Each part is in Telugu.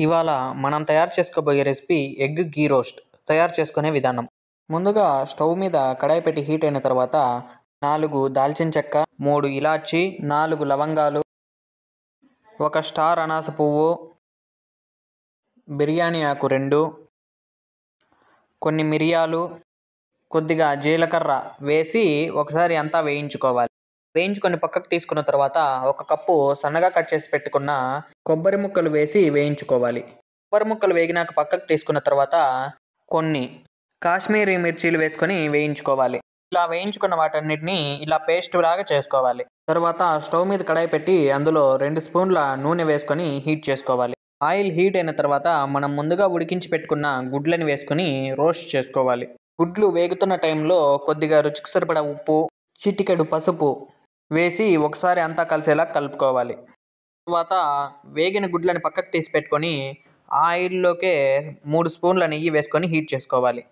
ఇవాళ మనం తయారు చేసుకోబోయే రెసిపీ ఎగ్ గీ రోస్ట్ తయారు చేసుకునే విధానం. ముందుగా స్టవ్ మీద కడాయి పెట్టి హీట్ అయిన తర్వాత 4 దాల్చిన చెక్క, 3 ఇలాచి, 4 లవంగాలు, ఒక స్టార్ అనాస పువ్వు, బిర్యానీ ఆకు 2, కొన్ని మిరియాలు, కొద్దిగా జీలకర్ర వేసి ఒకసారి అంతా వేయించుకోవాలి. వేయించుకొని పక్కకు తీసుకున్న తర్వాత ఒక కప్పు సన్నగా కట్ చేసి పెట్టుకున్న కొబ్బరి ముక్కలు వేసి వేయించుకోవాలి. కొబ్బరి ముక్కలు వేగినాక పక్కకు తీసుకున్న తర్వాత కొన్ని కాశ్మీరీ మిర్చీలు వేసుకొని వేయించుకోవాలి. ఇలా వేయించుకున్న వాటన్నిటిని ఇలా పేస్ట్ లాగా చేసుకోవాలి. తర్వాత స్టవ్ మీద కడాయి పెట్టి అందులో 2 స్పూన్ల నూనె వేసుకొని హీట్ చేసుకోవాలి. ఆయిల్ హీట్ అయిన తర్వాత మనం ముందుగా ఉడికించి పెట్టుకున్న గుడ్లని వేసుకొని రోస్ట్ చేసుకోవాలి. గుడ్లు వేగుతున్న టైంలో కొద్దిగా రుచికి సరిపడా ఉప్పు, చిటికెడు పసుపు వేసి ఒకసారి అంతా కలిసేలా కలుపుకోవాలి. తర్వాత వేగిన గుడ్లని పక్కకు తీసి పెట్టుకొని ఆయిల్లోకే 3 స్పూన్ల నెయ్యి వేసుకొని హీట్ చేసుకోవాలి.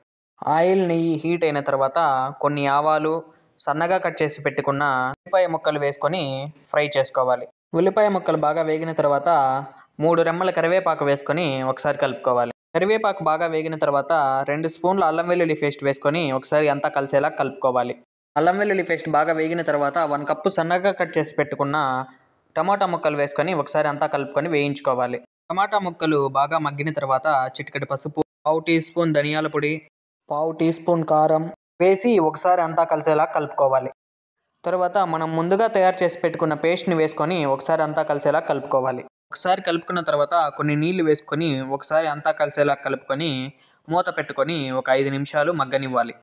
ఆయిల్ నెయ్యి హీట్ అయిన తర్వాత కొన్ని ఆవాలు, సన్నగా కట్ చేసి పెట్టుకున్న ఉల్లిపాయ ముక్కలు వేసుకొని ఫ్రై చేసుకోవాలి. ఉల్లిపాయ ముక్కలు బాగా వేగిన తర్వాత 3 రెమ్మల కరివేపాకు వేసుకొని ఒకసారి కలుపుకోవాలి. కరివేపాకు బాగా వేగిన తర్వాత 2 స్పూన్ల అల్లం వెల్లుల్లి పేస్ట్ వేసుకొని ఒకసారి అంతా కలిసేలా కలుపుకోవాలి. అల్లం వెల్లుల్లి పేస్ట్ బాగా వేగిన తర్వాత 1 కప్పు సన్నగా కట్ చేసి పెట్టుకున్న టమాటా ముక్కలు వేసుకొని ఒకసారి అంతా కలుపుకొని వేయించుకోవాలి. టమాటా ముక్కలు బాగా మగ్గిన తర్వాత చిటికెడు పసుపు, 1/2 టీ స్పూన్ ధనియాల పొడి, 1/2 టీ స్పూన్ కారం వేసి ఒకసారి అంతా కలిసేలా కలుపుకోవాలి. తర్వాత మనం ముందుగా తయారు చేసి పెట్టుకున్న పేస్ట్ని వేసుకొని ఒకసారి అంతా కలిసేలా కలుపుకోవాలి. ఒకసారి కలుపుకున్న తర్వాత కొన్ని నీళ్లు వేసుకొని ఒకసారి అంతా కలిసేలా కలుపుకొని మూత పెట్టుకొని ఒక 5 నిమిషాలు మగ్గనివ్వాలి.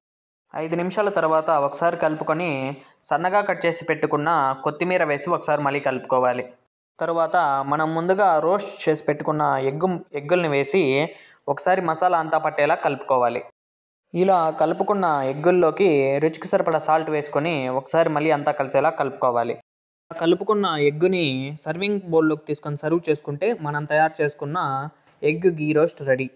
5 నిమిషాల తర్వాత ఒకసారి కలుపుకొని సన్నగా కట్ చేసి పెట్టుకున్న కొత్తిమీర వేసి ఒకసారి మళ్ళీ కలుపుకోవాలి. తర్వాత మనం ముందుగా రోస్ట్ చేసి పెట్టుకున్న ఎగ్గుల్ని వేసి ఒకసారి మసాలా అంతా పట్టేలా కలుపుకోవాలి. ఇలా కలుపుకున్న ఎగ్గుల్లోకి రుచికి సరిపడా సాల్ట్ వేసుకొని ఒకసారి మళ్ళీ అంతా కలిసేలా కలుపుకోవాలి. కలుపుకున్న ఎగ్గుని సర్వింగ్ బౌల్లోకి తీసుకొని సర్వ్ చేసుకుంటే మనం తయారు చేసుకున్న ఎగ్ గీ రోస్ట్ రెడీ.